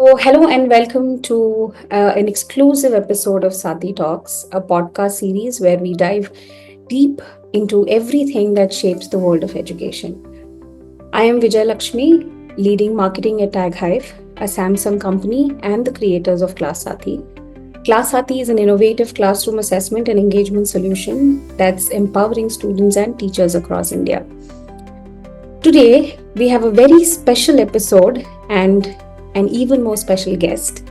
Hello and welcome to an exclusive episode of Saathi Talks, a podcast series where we dive deep into everything that shapes the world of education. I am Vijay Lakshmi, leading marketing at Tag Hive, a Samsung company, and the creators of Class Saathi. Class Saathi is an innovative classroom assessment and engagement solution that's empowering students and teachers across India. Today, we have a very special episode and an even more special guest.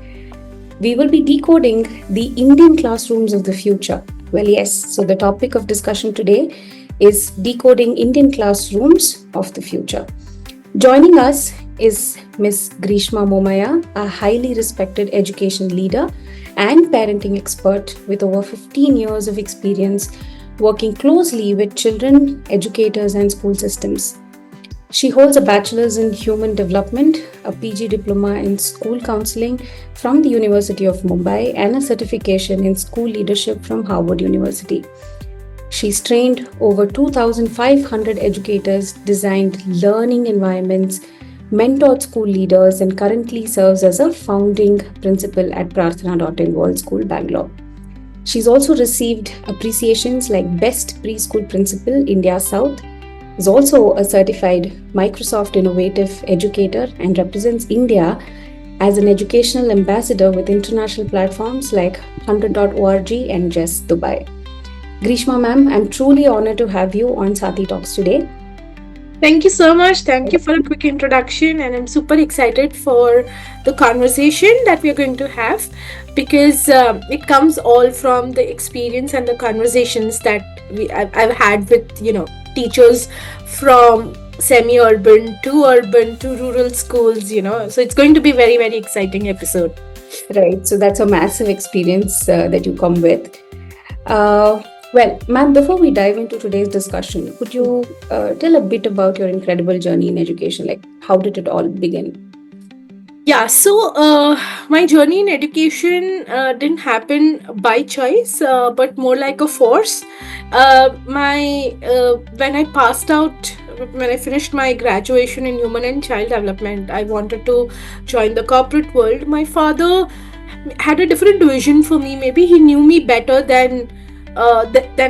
We will be decoding the Indian classrooms of the future. Well, yes, so the topic of discussion today is decoding Indian classrooms of the future. Joining us is Ms. Greshma Momaya, a highly respected education leader and parenting expert with over 15 years of experience working closely with children, educators, and school systems. She holds a bachelor's in human development, a PG diploma in school counseling from the University of Mumbai, and a certification in school leadership from Harvard University. She's trained over 2,500 educators, designed learning environments, mentored school leaders, and currently serves as a founding principal at Prarthana World School, Bangalore. She's also received appreciations like Best Preschool Principal, India South, is also a certified Microsoft Innovative Educator and represents India as an educational ambassador with international platforms like 100.org and Just Dubai. Grishma ma'am, I'm truly honored to have you on Saathi Talks today. Thank you so much. Thank you for a quick introduction, and I'm super excited for the conversation that we're going to have because it comes all from the experience and the conversations that I've had with teachers from semi-urban to rural schools. So it's going to be very very exciting episode. Right, so that's a massive experience that you come with. Well, ma'am, before we dive into today's discussion, could you tell a bit about your incredible journey in education? Like, how did it all begin? Yeah, so my journey in education didn't happen by choice, but more like a force. My When I passed out, when I finished my graduation in human and child development, I wanted to join the corporate world. My father had a different vision for me. Maybe he knew me better than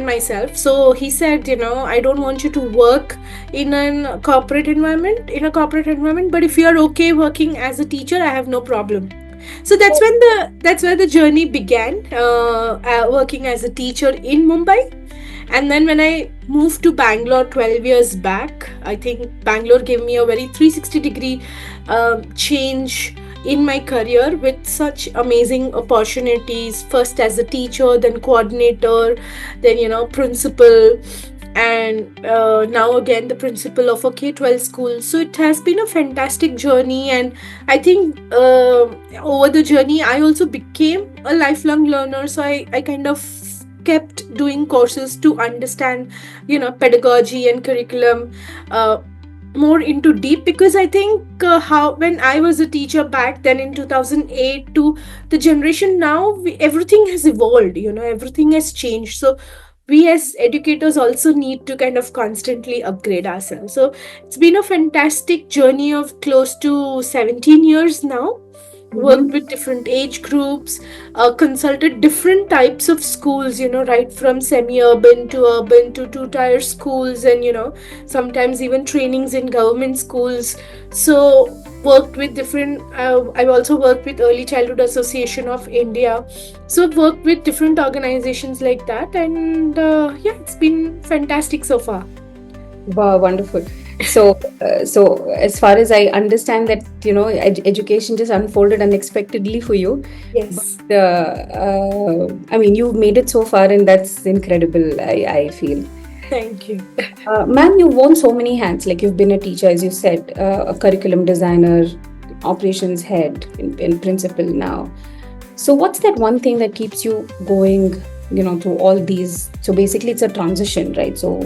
myself. So he said, I don't want you to work in a corporate environment, but if you are okay working as a teacher, I have no problem. So that's where the journey began, working as a teacher in Mumbai. And then when I moved to Bangalore 12 years back, I think Bangalore gave me a very 360-degree change in my career with such amazing opportunities, first as a teacher, then coordinator, then principal, and now again the principal of a K-12 school. So it has been a fantastic journey, and I think over the journey I also became a lifelong learner. So I kind of kept doing courses to understand pedagogy and curriculum more into deep, because I think how when I was a teacher back then in 2008 to the generation now, everything has evolved, everything has changed. So we as educators also need to kind of constantly upgrade ourselves. So it's been a fantastic journey of close to 17 years now. Worked with different age groups, consulted different types of schools, right from semi-urban to urban to two-tier schools, and sometimes even trainings in government schools. So worked with different I've also worked with Early Childhood Association of India. So I've worked with different organizations like that, and yeah, it's been fantastic so far. Wow, wonderful. So as far as I understand that, education just unfolded unexpectedly for you. Yes. But, I mean, you've made it so far, and that's incredible, I feel. Thank you. Ma'am, you've worn so many hats. Like, you've been a teacher, as you said, a curriculum designer, operations head, and principal now. So what's that one thing that keeps you going, through all these? So basically, it's a transition, right? So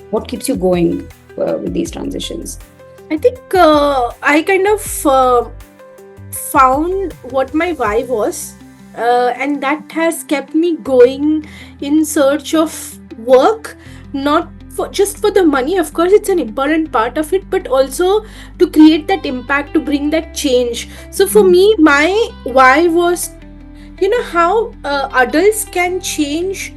what keeps you going with these transitions? I think I kind of found what my why was, and that has kept me going in search of work, not for just for the money. Of course, it's an important part of it, but also to create that impact, to bring that change. So for me, my why was, how adults can change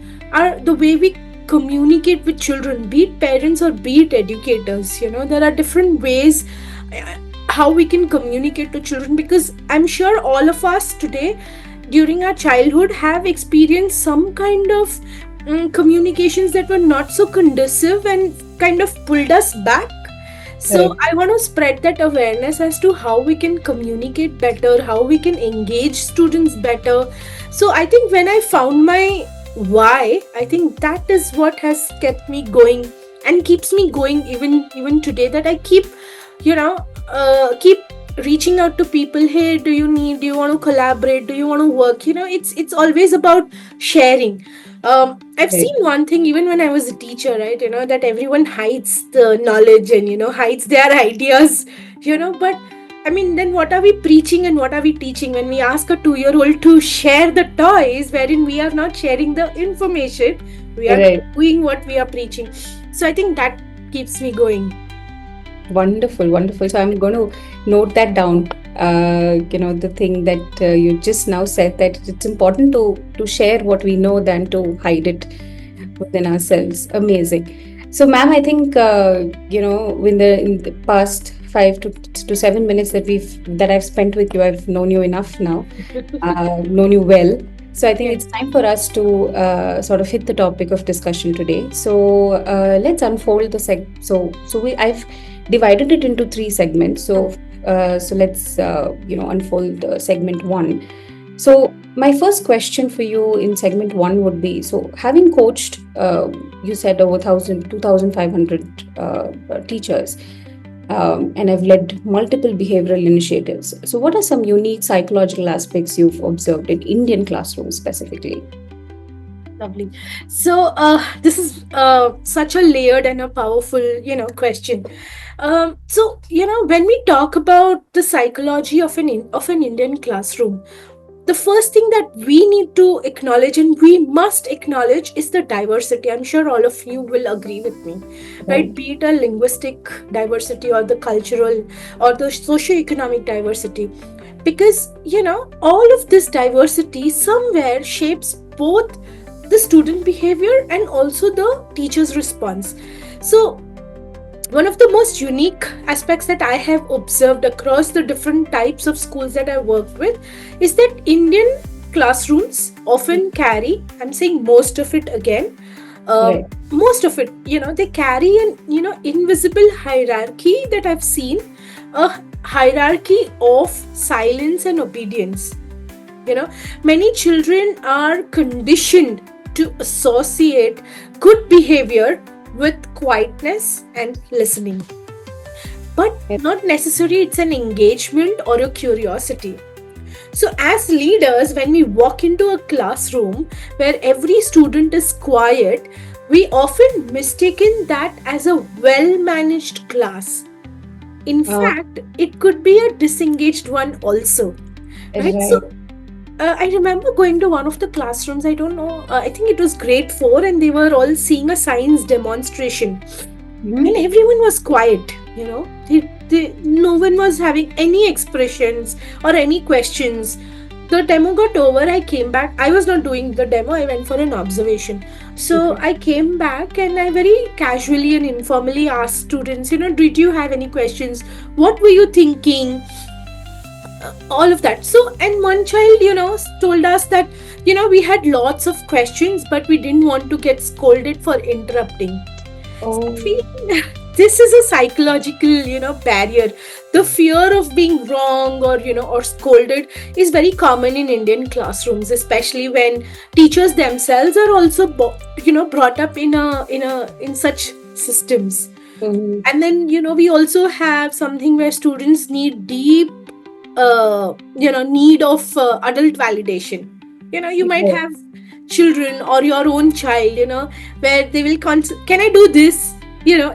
the way we communicate with children, be it parents or be it educators. There are different ways uh, how we can communicate to children, because I'm sure all of us today during our childhood have experienced some kind of communications that were not so conducive and kind of pulled us back. So Correct. I want to spread that awareness as to how we can communicate better, how we can engage students better. So I think when I found my why, I think that is what has kept me going and keeps me going even today. That I keep, you know, keep reaching out to people. Hey, do you want to collaborate? Do you want to work? It's always about sharing. I've Right. seen one thing even when I was a teacher, right? That everyone hides the knowledge and hides their ideas. But I mean, then what are we preaching and what are we teaching when we ask a 2-year-old to share the toys, wherein we are not sharing the information, we are not Right. doing what we are preaching. So I think that keeps me going. Wonderful, wonderful. So I'm going to note that down. The thing that you just now said, that it's important to share what we know than to hide it within ourselves. Amazing. So, ma'am, I think in the past 5 to 7 minutes that I've spent with you, I've known you enough now, known you well. So I think Yeah, it's time for us to sort of hit the topic of discussion today. So let's unfold the I've divided it into three segments. So let's unfold segment one. So my first question for you in segment one would be: so having coached, you said over 1,000 to 2,500 teachers, and I've led multiple behavioral initiatives. So, what are some unique psychological aspects you've observed in Indian classrooms specifically? lovely. So this is such a layered and a powerful, question. So when we talk about the psychology of an Indian classroom, the first thing that we need to acknowledge and we must acknowledge is the diversity. I'm sure all of you will agree with me, right? Right, Be it a linguistic diversity or the cultural or the socio-economic diversity, because all of this diversity somewhere shapes both the student behavior and also the teacher's response. So one of the most unique aspects that I have observed across the different types of schools that I worked with is that Indian classrooms often carry, I'm saying most of it again, right, most of it, they carry an, invisible hierarchy that I've seen, a hierarchy of silence and obedience. Many children are conditioned to associate good behavior with quietness and listening, but right, not necessarily it's an engagement or a curiosity. So as leaders, when we walk into a classroom where every student is quiet, we often mistaken that as a well managed class. In uh, fact, it could be a disengaged one also, right? So right. I remember going to one of the classrooms. I don't know. I think it was grade 4, and they were all seeing a science demonstration. And Mhm. everyone was quiet. No one was having any expressions or any questions. The demo got over. I came back. I was not doing the demo. I went for an observation. So Okay. I came back and I very casually and informally asked students, did you have any questions? What were you thinking? All of that. So, and one child, told us that, we had lots of questions, but we didn't want to get scolded for interrupting. So I Oh, feel this is a psychological, barrier. The fear of being wrong or, or scolded is very common in Indian classrooms, especially when teachers themselves are also, brought up in such systems. mhm. And then, we also have something where students need deep need of adult validation. You might Right. have children or your own child, where they will can I do this,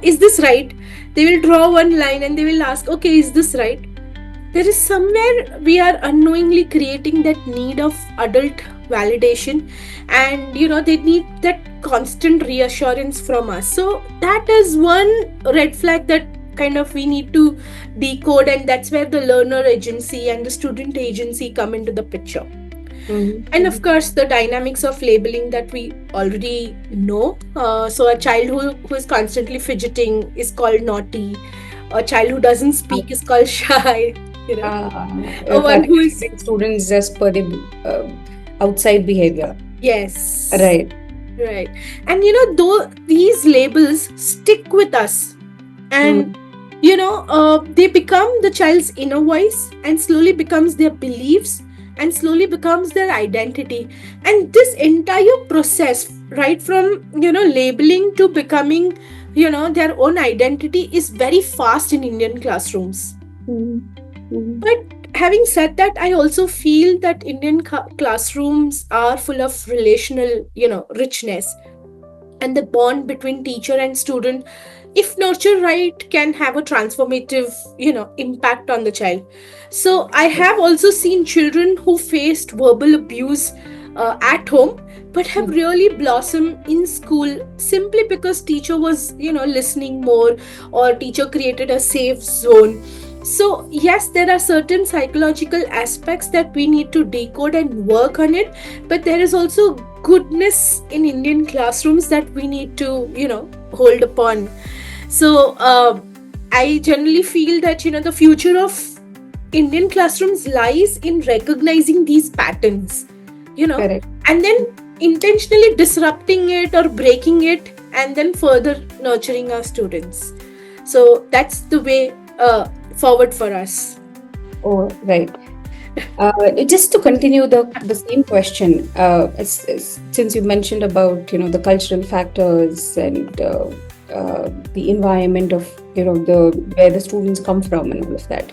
is this right? They will draw one line and they will ask, okay, is this right? There is somewhere we are unknowingly creating that need of adult validation, and they need that constant reassurance from us. So that is one red flag that kind of we need to decode, and that's where the learner agency and the student agency come into the picture. And of course, the dynamics of labeling that we already know. So, a child who is constantly fidgeting is called naughty. A child who doesn't speak is called shy. You know, one who is students just per the outside behavior. yes, Right. right. And though these labels stick with us, and they become the child's inner voice, and slowly becomes their beliefs, and slowly becomes their identity. And this entire process, right from labeling to becoming their own identity, is very fast in Indian classrooms. But having said that, I also feel that Indian classrooms are full of relational richness, and the bond between teacher and student, if nurtured right, can have a transformative impact on the child. So I have also seen children who faced verbal abuse at home, but have really blossomed in school simply because teacher was listening more, or teacher created a safe zone. So yes, there are certain psychological aspects that we need to decode and work on it, but there is also goodness in Indian classrooms that we need to hold upon. So I generally feel that the future of Indian classrooms lies in recognizing these patterns, Correct. and then intentionally disrupting it or breaking it, and then further nurturing our students. So that's the way forward for us. Oh, right. Just to continue the same question, since you mentioned about the cultural factors and the environment of the where the students come from and all of that.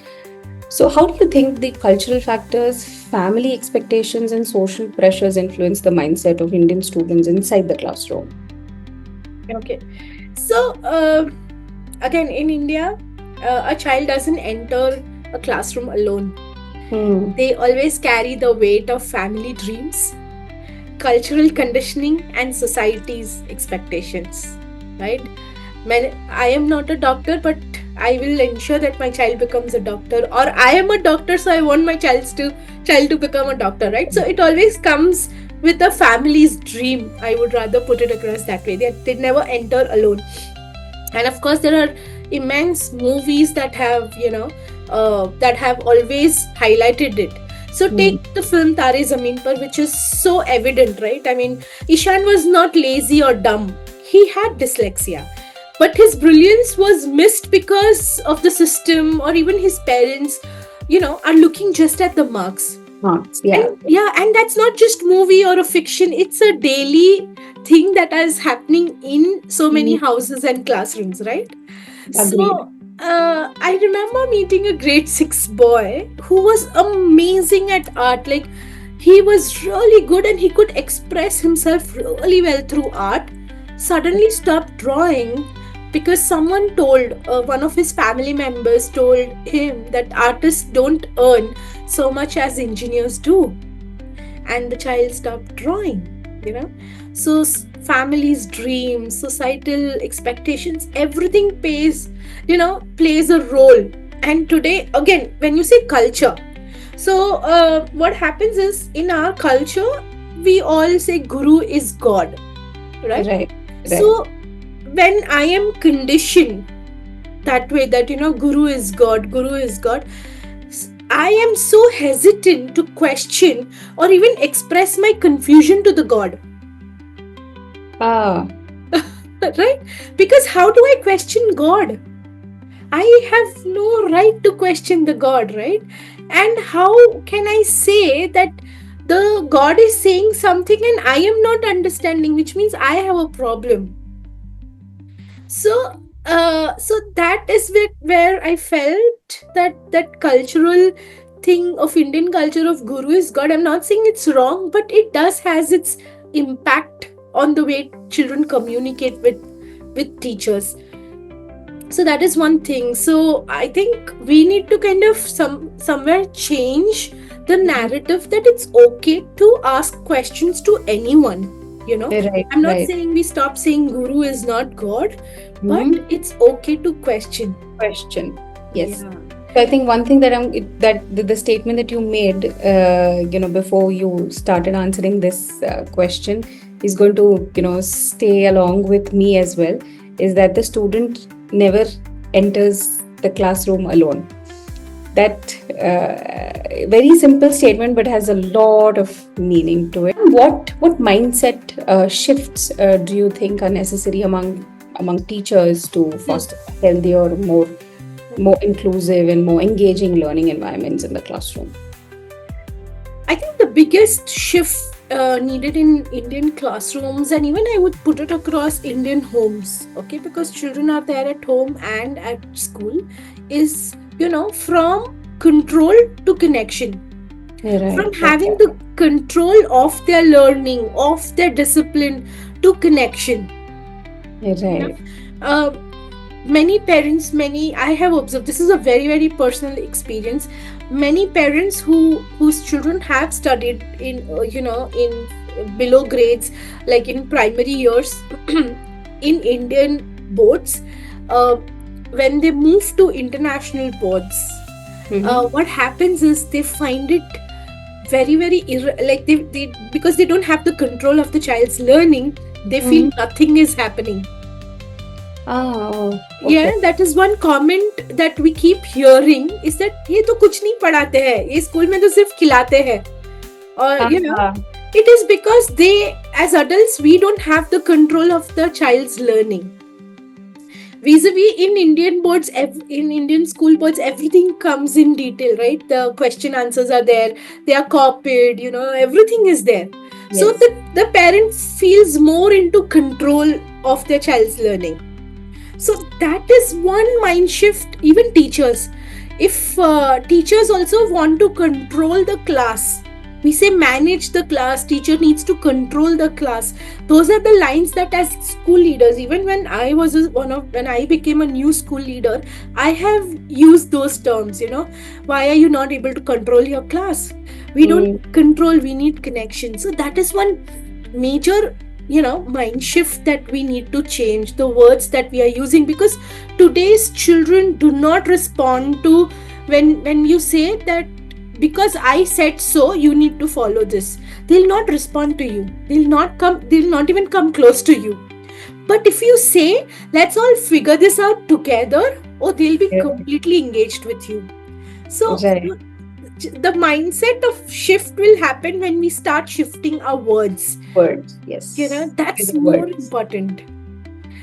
So how do you think the cultural factors, family expectations, and social pressures influence the mindset of Indian students inside the classroom? Okay, so again, in India, a child doesn't enter a classroom alone. They always carry the weight of family dreams, cultural conditioning, and society's expectations, right? I am not a doctor, but I will ensure that my child becomes a doctor, or I am a doctor, so I want my child to become a doctor, right? So it always comes with a family's dream. I would rather put it across that way. They never enter alone. And of course, there are immense movies that have always highlighted it. So take the film Tare Zameen Par, which is so evident, right? I mean, Ishan was not lazy or dumb. He had dyslexia, but his brilliance was missed because of the system, or even his parents are looking just at the marks. Yeah. And that's not just movie or a fiction. It's a daily thing that is happening in so many houses and classrooms, right? So I remember meeting a grade 6 boy who was amazing at art. Like, he was really good and he could express himself really well through art. Suddenly stopped drawing because someone told, one of his family members told him that artists don't earn so much as engineers do. And the child stopped drawing, So family's dreams, societal expectations, everything plays a role. And today, again, when you say culture, so what happens is, in our culture, we all say Guru is God, right? So when I am conditioned that way, that Guru is God, I am so hesitant to question or even express my confusion to the God. Right? Because how do I question God? I have no right to question the God, right? And how can I say that the God is saying something and I am not understanding, which means I have a problem? So that is where I felt that cultural thing of Indian culture of Guru is God. I'm not saying it's wrong, but it does has its impact on the way children communicate with teachers. So that is one thing. So I think we need to kind of somewhere change the narrative that it's okay to ask questions to anyone. you know. Right, I'm not right. saying we stop saying guru is not God, but Hmm. it's okay to question. Question. Yes. Yeah. So I think one thing that the statement that you made, before you started answering this question is going to, stay along with me as well. Is that the student never enters the classroom alone. That very simple statement, but has a lot of meaning to it. What mindset shifts do you think are necessary among teachers to Hmm. foster healthier, more inclusive and more engaging learning environments in the classroom? I think the biggest shift needed in Indian classrooms, and even I would put it across Indian homes, okay, because children are there at home and at school, is, from control to connection, Right, from right, having the control of their learning, of their discipline, to connection. You know, right. uh, many parents, many I have observed, this is a very very personal experience, many parents whose children have studied in in below grades, like in primary years, in Indian boards, uh, when they move to international boards, Mm-hmm. what happens is they find it very very like they because they don't have the control of the child's learning, they feel Mm-hmm. nothing is happening. Oh, Yeah, okay. that is one comment that we keep hearing, is that ये तो कुछ नहीं पढ़ाते हैं, ये school में तो सिर्फ खिलाते हैं. Or Ah, it is because they, as adults, we don't have the control of the child's learning. Vis-a-vis in Indian boards, in Indian school boards, everything comes in detail, right? The question answers are there, they are copied, everything is there. So yes. the parent feels more into control of their child's learning. So that is one mind shift. Even teachers, if teachers also want to control the class, we say manage the class, teacher needs to control the class. Those are the lines that, as school leaders, even when I was when I became a new school leader, I have used those terms. Why are you not able to control your class? We don't Mm, control, we need connection. So that is one major mind shift that we need to change, the words that we are using, because today's children do not respond to when you say that because I said so you need to follow this. They'll not respond to you, they'll not even come close to you. But if you say let's all figure this out together, oh, they'll be yeah, completely engaged with you. So right. the mindset of shift will happen when we start shifting our words. Words. Yes. With That's the more words. important.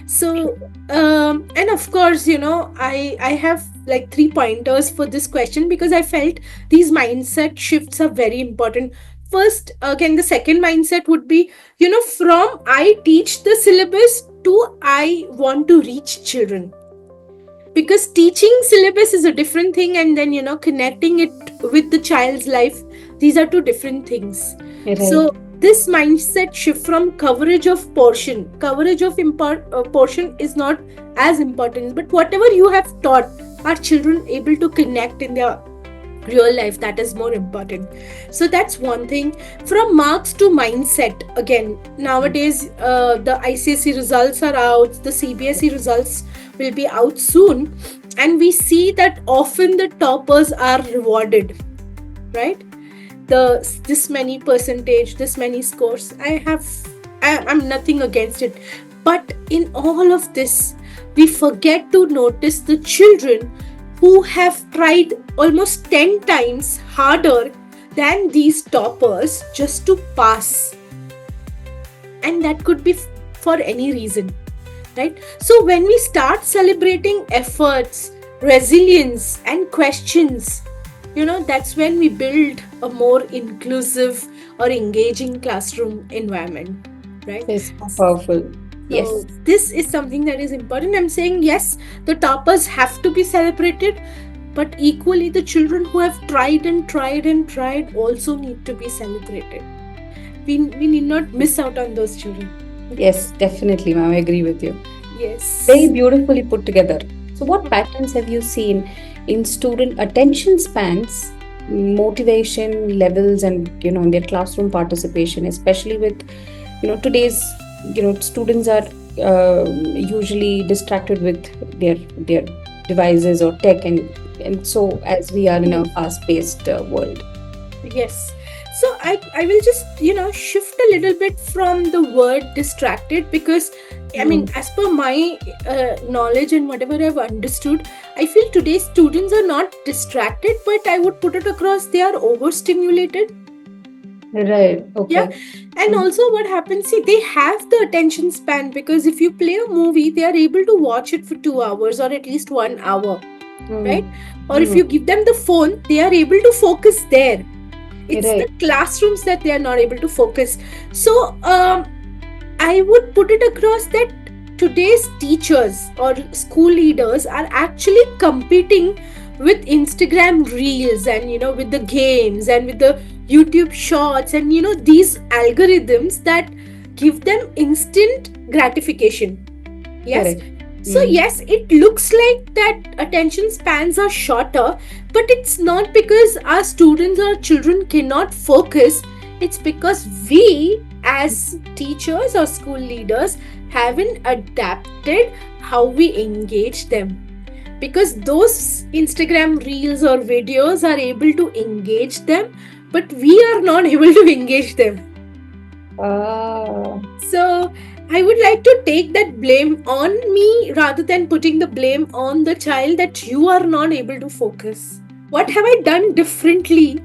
So and of course, I have like 3 pointers for this question, because I felt these mindset shifts are very important. First, again, the second mindset would be, from I teach the syllabus to I want to reach children, because teaching syllabus is a different thing, and then connecting it with the child's life, these are two different things. Right. So this mindset shift from coverage of portion is not as important, but whatever you have taught, are children able to connect in their real life, that is more important. So that's one thing. From marks to mindset, again, nowadays the ICSE results are out, the CBSE results will be out soon, and we see that often the toppers are rewarded, right? This many percentage, this many scores, I'm nothing against it, but in all of this we forget to notice the children who have tried almost 10 times harder than these toppers just to pass, and that could be for any reason, right? So when we start celebrating efforts, resilience and questions, that's when we build a more inclusive or engaging classroom environment, right? It's so powerful. So Yes. this is something that is important. I'm saying yes, the toppers have to be celebrated, but equally the children who have tried and tried and tried also need to be celebrated. We need not miss out on those children. Yes, definitely, ma'am. I agree with you. Very Yes. beautifully put together. So, what patterns have you seen in student attention spans, motivation levels, and in their classroom participation, especially with today's students are usually distracted with their devices or tech, and so as we are in a fast-paced world. Yes. So I will just, shift a little bit from the word distracted, because I mean, as per my knowledge and whatever I've understood, I feel today's students are not distracted, but I would put it across, they are overstimulated. Right. Okay. Yeah. And also what happens, see, they have the attention span, because if you play a movie, they are able to watch it for 2 hours or at least 1 hour, right? Or if you give them the phone, they are able to focus there. It's Right. the classrooms that they are not able to focus. So I would put it across that today's teachers or school leaders are actually competing with Instagram reels, and with the games and with the YouTube shorts, and these algorithms that give them instant gratification. Yes. Correct. So yes, it looks like that attention spans are shorter, but it's not because our students or children cannot focus. It's because we as teachers or school leaders haven't adapted how we engage them. Because those Instagram reels or videos are able to engage them, but we are not able to engage them. So I would like to take that blame on me rather than putting the blame on the child that you are not able to focus. What have I done differently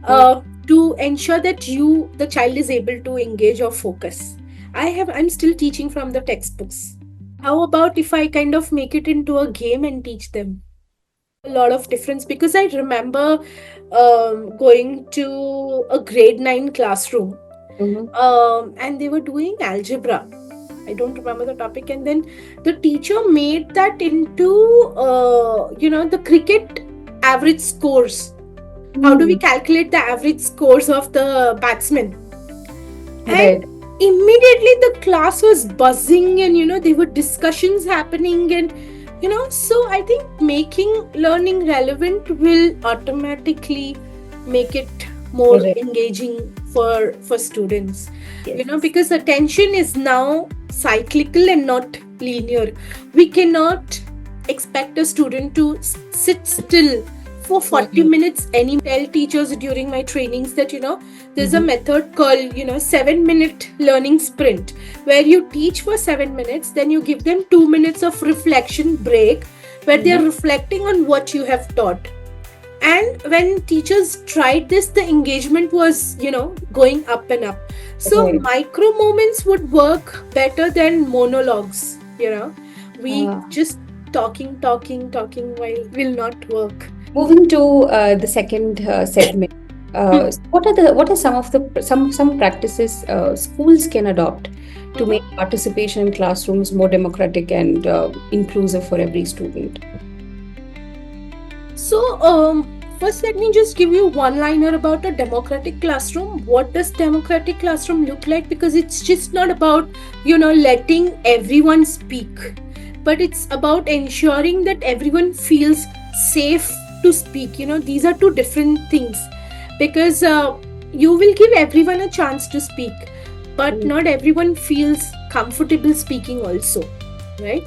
to ensure that the child is able to engage or focus? I'm still teaching from the textbooks. How about if I kind of make it into a game and teach them? A lot of difference, because I remember going to a grade 9 classroom, and they were doing algebra. I don't remember the topic, and then the teacher made that into the cricket average scores. How do we calculate the average scores of the batsmen? And immediately the class was buzzing, and there were discussions happening, and so I think making learning relevant will automatically make it more engaging for students. Because attention is now cyclical and not linear. We cannot expect a student to sit still for 40 minutes. Tell teachers during my trainings that there's a method called 7-minute learning sprint, where you teach for 7 minutes, then you give them 2 minutes of reflection break, where they are reflecting on what you have taught. And when teachers tried this, the engagement was going up and up. So micro moments would work better than monologues. We just talking while will not work. Moving to the second segment, what are some practices schools can adopt to make participation in classrooms more democratic and inclusive for every student? So first, let me just give you one-liner about a democratic classroom. What does democratic classroom look like? Because it's just not about letting everyone speak, but it's about ensuring that everyone feels safe to speak. These are two different things, because you will give everyone a chance to speak, but not everyone feels comfortable speaking also, right?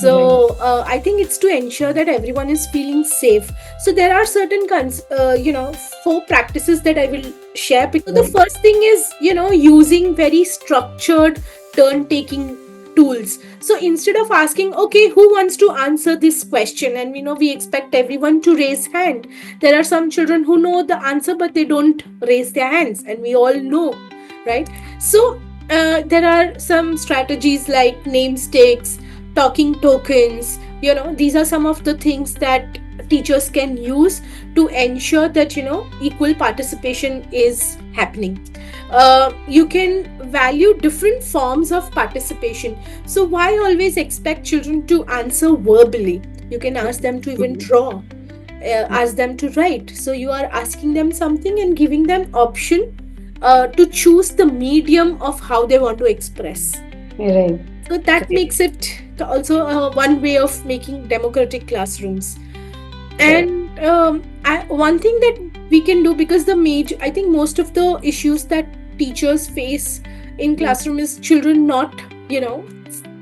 So I think it's to ensure that everyone is feeling safe. So there are certain 4 practices that I will share. Because the first thing is using very structured turn taking tools. So instead of asking, okay, who wants to answer this question, and we expect everyone to raise hand, there are some children who know the answer but they don't raise their hands, and we all know, right? So there are some strategies like name stakes, talking tokens. These are some of the things that teachers can use to ensure that equal participation is happening. You can value different forms of participation. So why always expect children to answer verbally? You can ask them to even draw, ask them to write. So you are asking them something and giving them option to choose the medium of how they want to express. Right. So that makes it also one way of making democratic classrooms. And one thing that we can do, because I think most of the issues that teachers face in classroom is children not,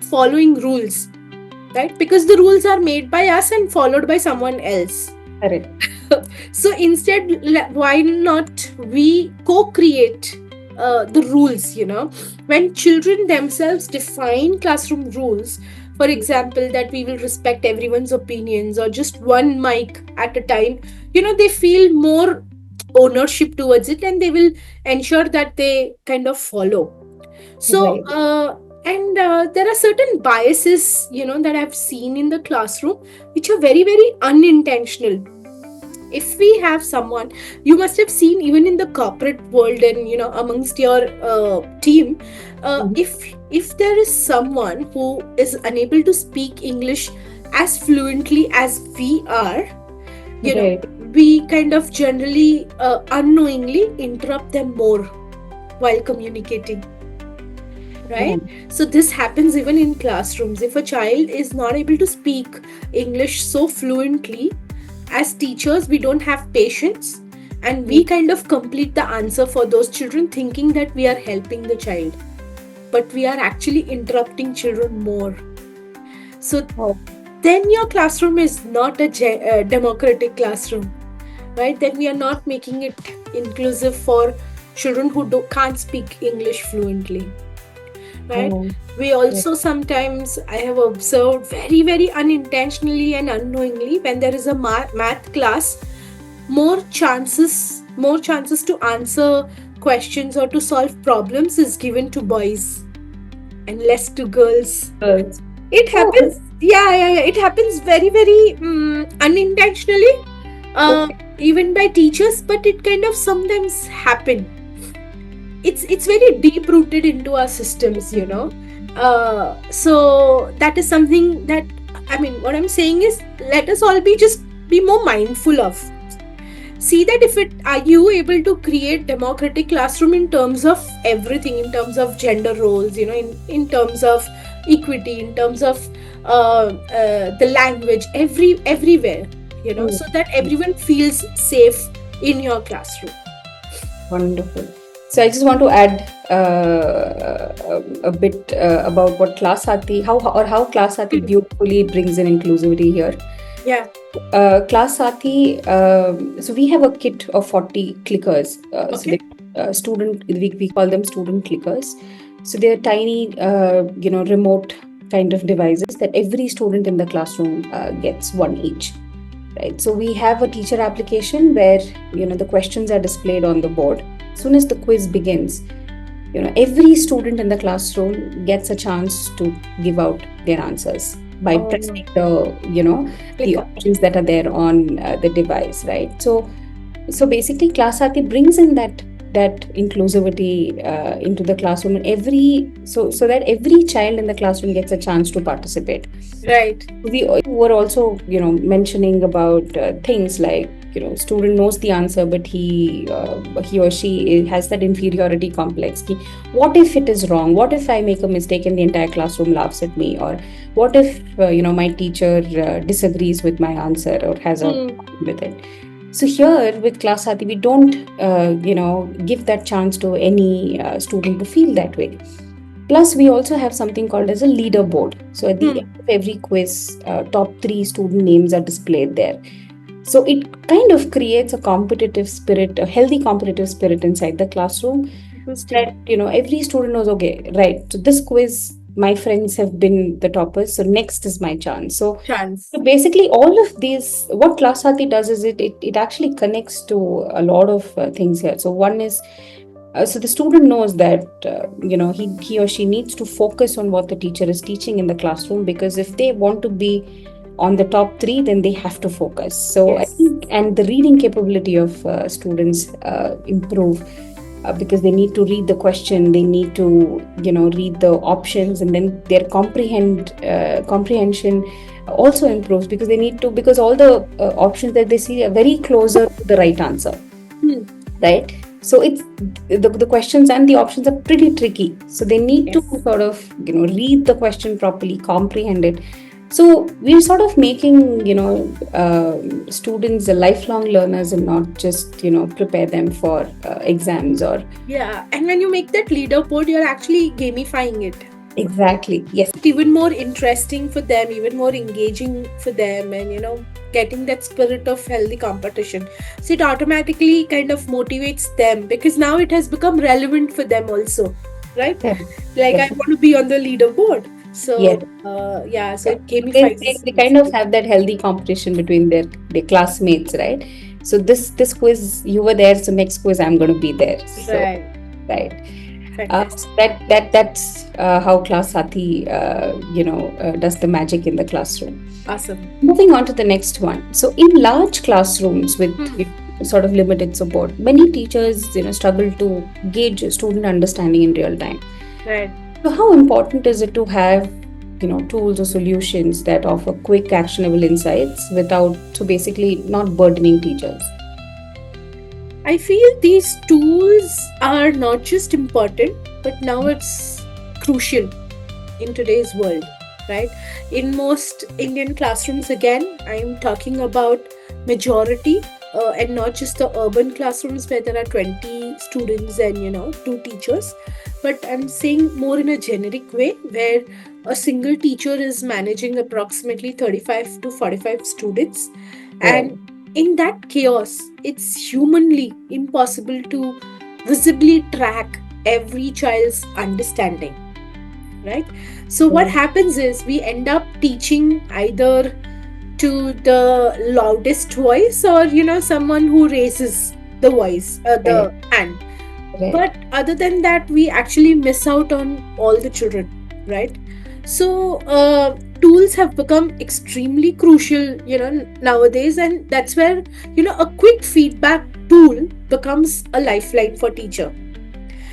following rules, right? Because the rules are made by us and followed by someone else. Correct. So instead, why not we co-create the rules, when children themselves define classroom rules, for example, that we will respect everyone's opinions or just one mic at a time, they feel more ownership towards it, and they will ensure that they kind of follow. So Right. and there are certain biases, that I've seen in the classroom, which are very, very unintentional. If we have someone, you must have seen even in the corporate world and amongst your team, Mhm. if there is someone who is unable to speak English as fluently as we are, you know Right. we kind of generally unknowingly interrupt them more while communicating, Oh, right? So this happens even in classrooms. If a child is not able to speak English so fluently, as teachers we don't have patience, and we kind of complete the answer for those children thinking that we are helping the child, but we are actually interrupting children more. So oh, then your classroom is not a democratic classroom, right? Then we are not making it inclusive for children who can't speak English fluently, right? oh, We also sometimes, I have observed very, very unintentionally and unknowingly, when there is a math class, more chances to answer questions or to solve problems is given to boys and less to girls. girls. It Oh, happens, yeah, it happens very, very unintentionally, okay. even by teachers, but it kind of sometimes happen. It's very deep rooted into our systems, so that is something that, I mean, what I'm saying is, let us all be more mindful of. See that if it are you able to create democratic classroom in terms of everything, in terms of gender roles, in terms of equity, in terms of the language, everywhere, Mm, so that everyone feels safe in your classroom. wonderful. So I just want to add a bit about what Class Saathi, how Class Saathi Hmm. beautifully brings in inclusivity here. Yeah. Class Saathi, so we have a kit of 40 clickers. So Okay. they we call them student clickers. So they're tiny, remote kind of devices that every student in the classroom gets one each. Right. So we have a teacher application where the questions are displayed on the board. As soon as the quiz begins, every student in the classroom gets a chance to give out their answers by Oh, pressing the clicker. options that are there on the device, right? So basically Class Saathi brings in that inclusivity into the classroom, and so that every child in the classroom gets a chance to participate. Right. We were also mentioning about things like student knows the answer, but he or she has that inferiority complex. What if it is wrong? What if I make a mistake and the entire classroom laughs at me? Or what if my teacher disagrees with my answer or has a Hmm. problem with it? So here with Class Saathi, we don't give that chance to any student to feel that way. Plus, we also have something called as a leaderboard. So at the Hmm. end of every quiz, top three student names are displayed there. So it kind of creates a competitive spirit, a healthy competitive spirit inside the classroom. Interesting. That every student knows, okay, right. So this quiz, my friends have been the toppers. So next is my chance. Chance. So basically, all of these, what Class Saathi does is it actually connects to a lot of things here. So one is so the student knows that he or she needs to focus on what the teacher is teaching in the classroom, because if they want to be on the top three, then they have to focus. So I Yes. think, and the reading capability of students improve because they need to read the question, they need to read the options, and then their comprehension also improves because they need to, because all the options that they see are very closer to the right answer, Hmm. right? So it's the questions and the options are pretty tricky, so they need to Yes. sort of read the question properly, comprehend it, So we're sort of making, students lifelong learners and not just, prepare them for exams or. Yeah, and when you make that leaderboard, you're actually gamifying it. Exactly. Yes. Even more interesting for them, even more engaging for them, and getting that spirit of healthy competition. So it automatically kind of motivates them, because now it has become relevant for them also, right? Yeah, Like, I definitely. want to be on the leaderboard. So Yes. yeah, so Yeah. it They, gamifies they, this they piece. kind of have that healthy competition between their classmates, right? So this quiz you were there, so next quiz I'm going to be there. So Right. right. Fantastic. That's how Class Saathi, does the magic in the classroom. Awesome. Moving on to the next one. So, in large classrooms with sort of limited support, many teachers, struggle to gauge student understanding in real time. Right. So, how important is it to have, tools or solutions that offer quick, actionable insights without, so basically, not burdening teachers? I feel these tools are not just important, but now it's crucial in today's world, right? In most Indian classrooms, again, I'm talking about majority, and not just the urban classrooms where there are 20 students and two teachers, but I'm saying more in a generic way, where a single teacher is managing approximately 35 to 45 students. Right. And in that chaos, it's humanly impossible to visibly track every child's understanding, right? So what Right. happens is we end up teaching either to the loudest voice, or someone who raises the voice, Right. the hand. Right. But other than that, we actually miss out on all the children, right? So tools have become extremely crucial, nowadays, and that's where a quick feedback tool becomes a lifeline for teacher.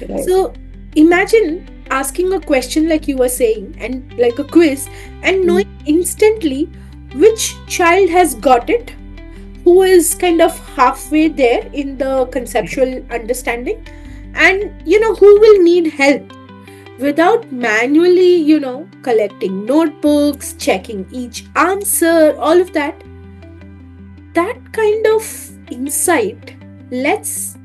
Right. So imagine asking a question like you were saying, and like a quiz, and Mm. knowing instantly which child has got it, who is kind of halfway there in the conceptual understanding, and who will need help, without manually collecting notebooks, checking each answer, all of that. That kind of insight lets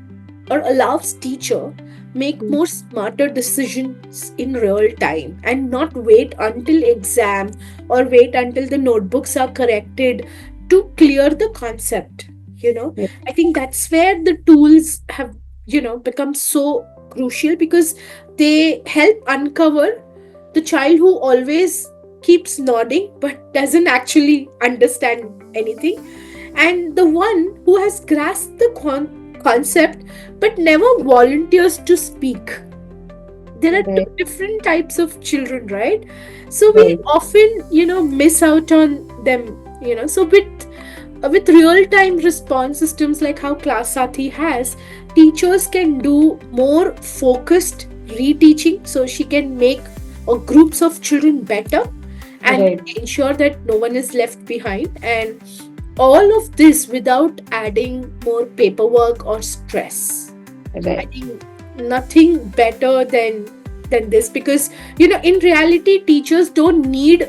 or allows teacher make Mm. more smarter decisions in real time, and not wait until exam, or wait until the notebooks are corrected to clear the concept. Yeah. I think that's where the tools have become so crucial, because they help uncover the child who always keeps nodding but doesn't actually understand anything, and the one who has grasped the concept but never volunteers to speak. There are two Right. different types of children, right? So we Right. often miss out on them. So with real time response systems like how Class Sathi has, teachers can do more focused reteaching, so she can make groups of children better, and Right. ensure that no one is left behind, and all of this without adding more paperwork or stress. I Right. think nothing better than this, because in reality, teachers don't need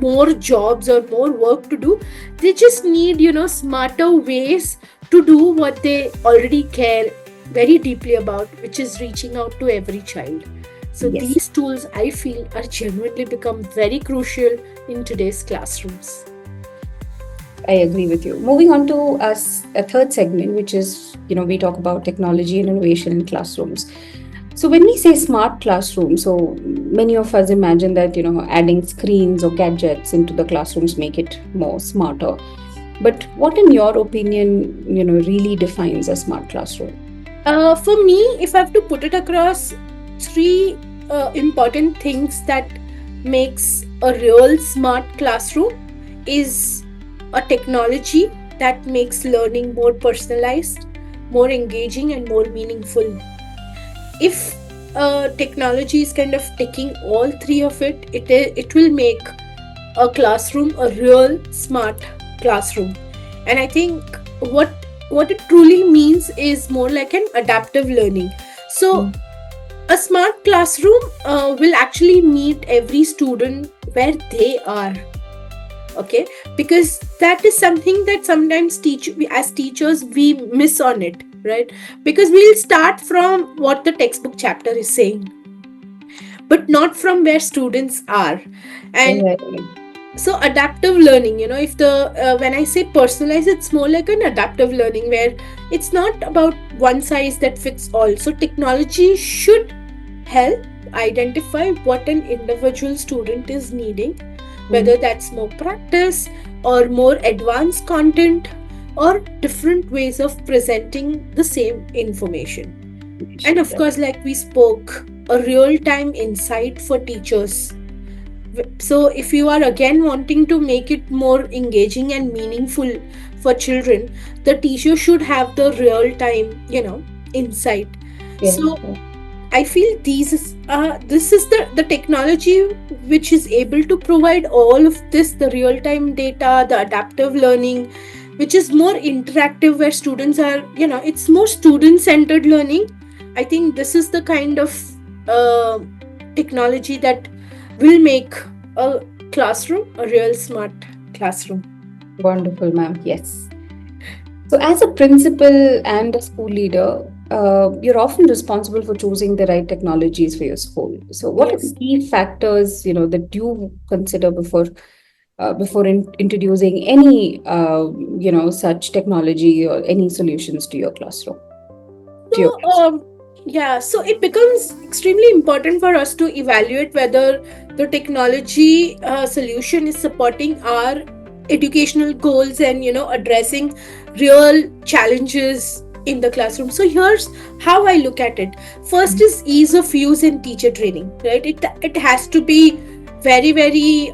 more jobs or more work to do. They just need smarter ways to do what they already care very deeply about, which is reaching out to every child. So Yes. these tools, I feel, are genuinely become very crucial in today's classrooms. I agree with you. Moving on to us a third segment, which is, we talk about technology and innovation in classrooms. So when we say smart classroom, so many of us imagine that, adding screens or gadgets into the classrooms make it more smarter. But what, in your opinion, really defines a smart classroom? For me, if I have to put it across three important things that makes a real smart classroom, is a technology that makes learning more personalized, more engaging, and more meaningful. If technology is kind of taking all three of it will make a classroom a real smart classroom. And I think what it truly means is more like an adaptive learning. So Mm. a smart classroom will actually meet every student where they are, Okay, because that is something that sometimes as teachers we miss on it, right? Because we'll start from what the textbook chapter is saying, but not from where students are. And Right. so adaptive learning, if the when I say personalized, it's more like an adaptive learning where it's not about one size that fits all. So technology should help identify what an individual student is needing, Mm. whether that's more practice or more advanced content or different ways of presenting the same information. And of Right. course, like we spoke, a real time insight for teachers. So if you are again wanting to make it more engaging and meaningful for children, the teacher should have the real time, insight. Yeah. So I feel this is the technology which is able to provide all of this, the real time data, the adaptive learning, which is more interactive, where students are, it's more student centered learning. I think this is the kind of uh, technology that will make a classroom a real smart classroom. Wonderful, ma'am. Yes. So, as a principal and a school leader, you're often responsible for choosing the right technologies for your school. So, what are the Yes. key factors that you consider before introducing any such technology or any solutions to your classroom, to your So, class? yeah, so it becomes extremely important for us to evaluate whether the technology solution is supporting our educational goals and, addressing real challenges in the classroom. So, here's how I look at it. First is ease of use and teacher training, right? It has to be very very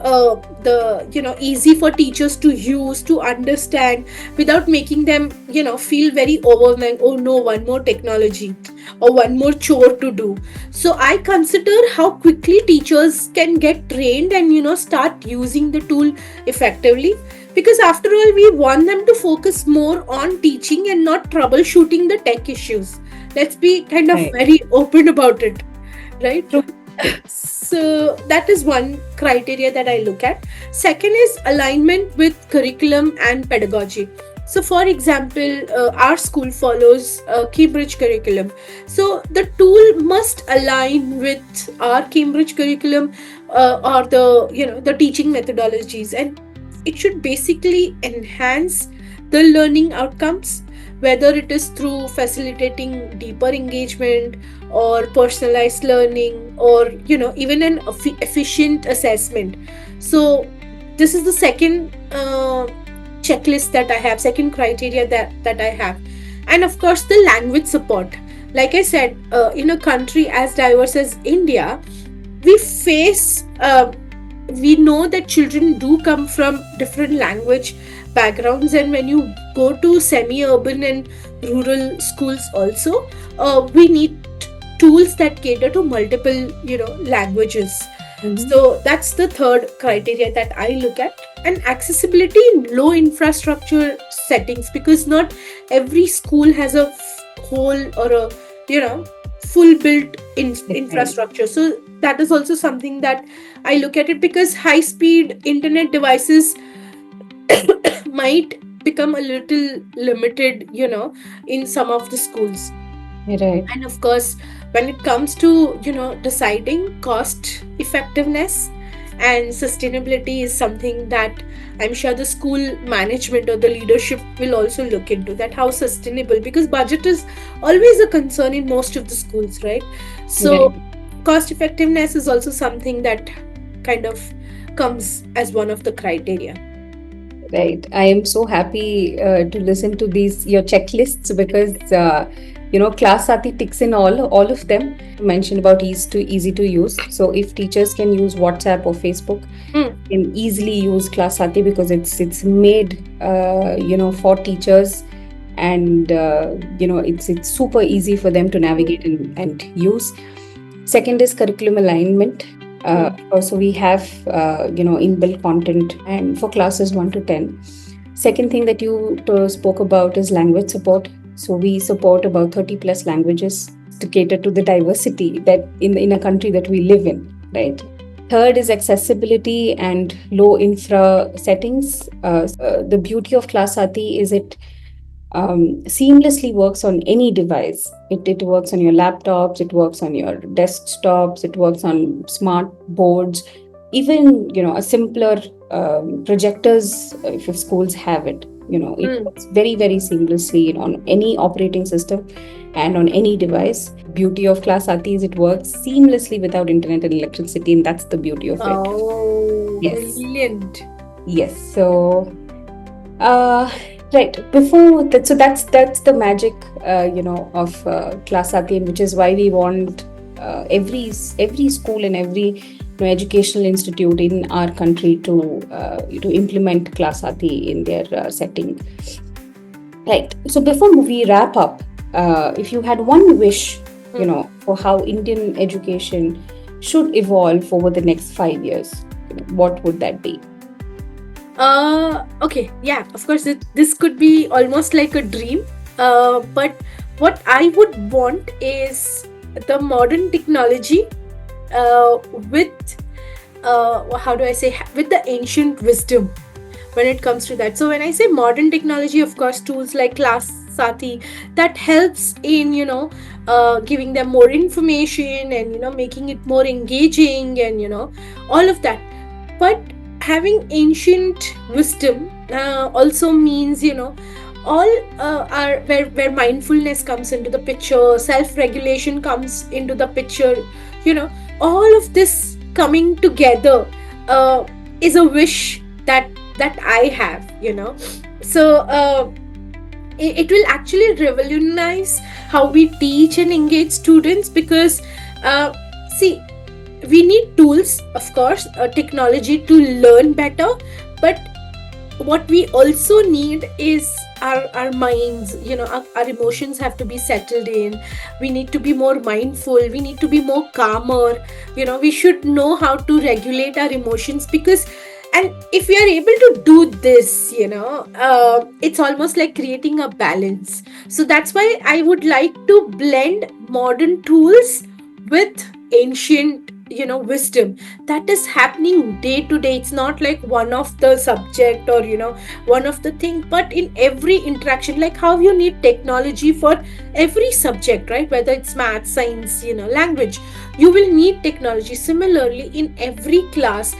the easy for teachers to use, to understand, without making them feel very overwhelmed. Oh no, one more technology or one more chore to do. So I consider how quickly teachers can get trained and start using the tool effectively, because after all we want them to focus more on teaching and not troubleshooting the tech issues. Let's be kind of Right. very open about it, right? True. So that is one criteria that I look at. Second is alignment with curriculum and pedagogy. So for example, our school follows Cambridge curriculum, so the tool must align with our Cambridge curriculum, or the teaching methodologies, and it should basically enhance the learning outcomes, whether it is through facilitating deeper engagement or personalized learning, or even an efficient assessment. So this is the second checklist that I have, second criteria that I have. And of course the language support. Like I said, in a country as diverse as India, we face we know that children do come from different language backgrounds, and when you go to semi-urban and rural schools also, we need tools that cater to multiple languages. Mhm. So that's the third criteria that I look at. And accessibility in low infrastructure settings, because not every school has a whole or a you know full built Right. infrastructure. So that is also something that I look at it, because high speed internet devices might become a little limited in some of the schools. Right. And of course, when it comes to deciding cost effectiveness and sustainability is something that I'm sure the school management or the leadership will also look into, that how sustainable, because budget is always a concern in most of the schools, right? So Right. cost effectiveness is also something that kind of comes as one of the criteria. Right. I am so happy to listen to these your checklists because class Sati ticks in all of them. You mentioned about easy to use. So if teachers can use WhatsApp or Facebook, Mm, can easily use class Sati because it's made for teachers, and it's super easy for them to navigate and use. Second is curriculum alignment. mm. Also, we have inbuilt content, and for classes 1 to 10. Second thing that you spoke about is language support. So we support about 30 plus languages to cater to the diversity that in a country that we live in, right? Third is accessibility and low infra settings. The beauty of Class Sati is it seamlessly works on any device. It works on your laptops, it works on your desktops, it works on smart boards, even a simpler projectors if your schools have it. It works very very seamlessly on any operating system and on any device. Beauty of Class Ati is it works seamlessly without internet and electricity, and that's the beauty of it. Oh, Yes. brilliant. Yes. So uh, right before that, so that's the magic, of Class Sati, which is why we want every school and every educational institute in our country to implement Class Sati in their setting. Right. So before we wrap up, if you had one wish, for how Indian education should evolve over the next 5 years, what would that be? Okay, yeah, of course, this could be almost like a dream. But what I would want is the modern technology with, how do I say, with the ancient wisdom when it comes to that. So when I say modern technology, of course, tools like Class Sati, that helps in, giving them more information and, making it more engaging and, all of that. But having ancient wisdom also means, all are where mindfulness comes into the picture, self-regulation comes into the picture, all of this coming together is a wish that I have, so it will actually revolutionize how we teach and engage students, because see, we need tools, of course, technology to learn better, but what we also need is our minds, our emotions have to be settled in. We need to be more mindful, we need to be more calmer, we should know how to regulate our emotions, because and if we are able to do this, it's almost like creating a balance. So that's why I would like to blend modern tools with ancient, wisdom that is happening day to day. It's not like one of the subject or one of the thing, but in every interaction, like how you need technology for every subject, right? Whether it's math, science, language, you will need technology. Similarly, in every class,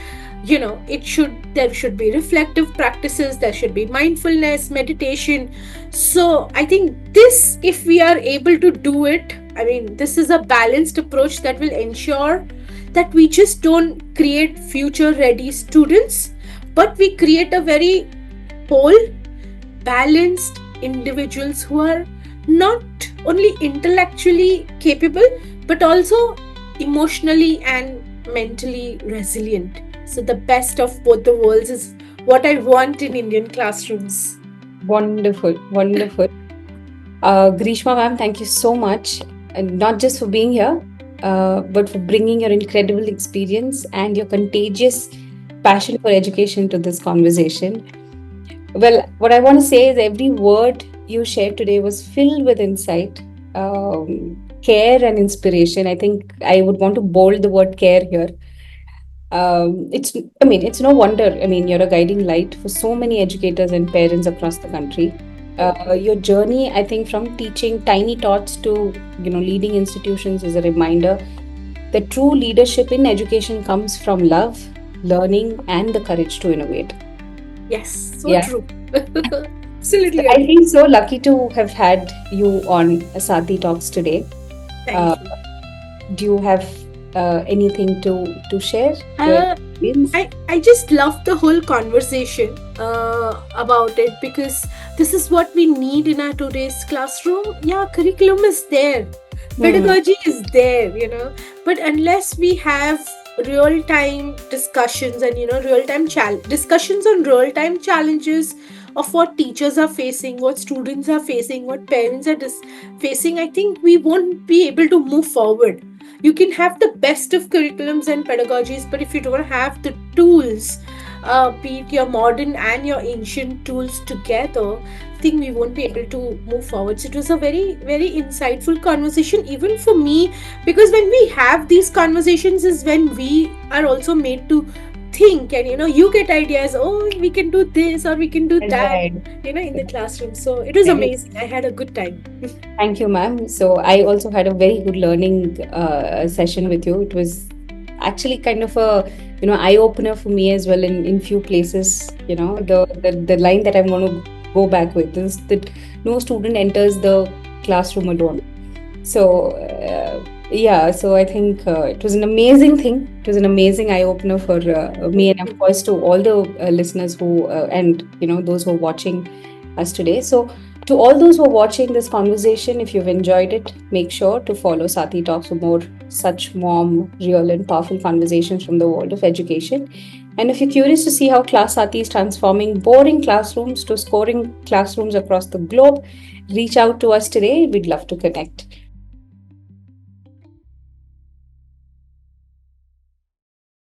there should be reflective practices, there should be mindfulness, meditation. So I think this, if we are able to do it, I mean, this is a balanced approach that will ensure that we just don't create future ready students, but we create a very whole, balanced individuals who are not only intellectually capable, but also emotionally and mentally resilient. So the best of both the worlds is what I want in Indian classrooms. Wonderful, wonderful. Grishma ma'am, thank you so much, and not just for being here, but for bringing your incredible experience and your contagious passion for education to this conversation. Well, what I want to say is every word you shared today was filled with insight, care, and inspiration. I think I would want to bold the word care here. It's no wonder. I mean, you're a guiding light for so many educators and parents across the country. Your journey, I think, from teaching tiny tots to leading institutions is a reminder that true leadership in education comes from love, learning, and the courage to innovate. Yes, so Yeah. true. Absolutely. I feel so lucky to have had you on Saathi Talks today. Thank you. Do you have anything to share? I just love the whole conversation about it, because this is what we need in our today's classroom. Yeah, curriculum is there, pedagogy is there, but unless we have real-time discussions and real-time discussions on real-time challenges of what teachers are facing, what students are facing, what parents are facing, I think we won't be able to move forward. You can have the best of curriculums and pedagogies, but if you don't have the tools, be it your modern and your ancient tools together, think we won't be able to move forward. So it was a very, very insightful conversation, even for me, because when we have these conversations is when we are also made to think, and you get ideas, oh, we can do this or we can do that, Right. in the classroom. So it was Very. amazing. I had a good time. Thank you, ma'am. So I also had a very good learning session with you. It was actually kind of a eye opener for me as well in few places. The line that I'm going to go back with is that no student enters the classroom alone. So yeah, so I think it was an amazing thing. It was an amazing eye opener for me, and of course to all the listeners who and those who are watching us today. So to all those who are watching this conversation, if you've enjoyed it, make sure to follow Saathi Talks for more such warm, real, and powerful conversations from the world of education. And if you're curious to see how Class Saathi is transforming boring classrooms to scoring classrooms across the globe, reach out to us today. We'd love to connect.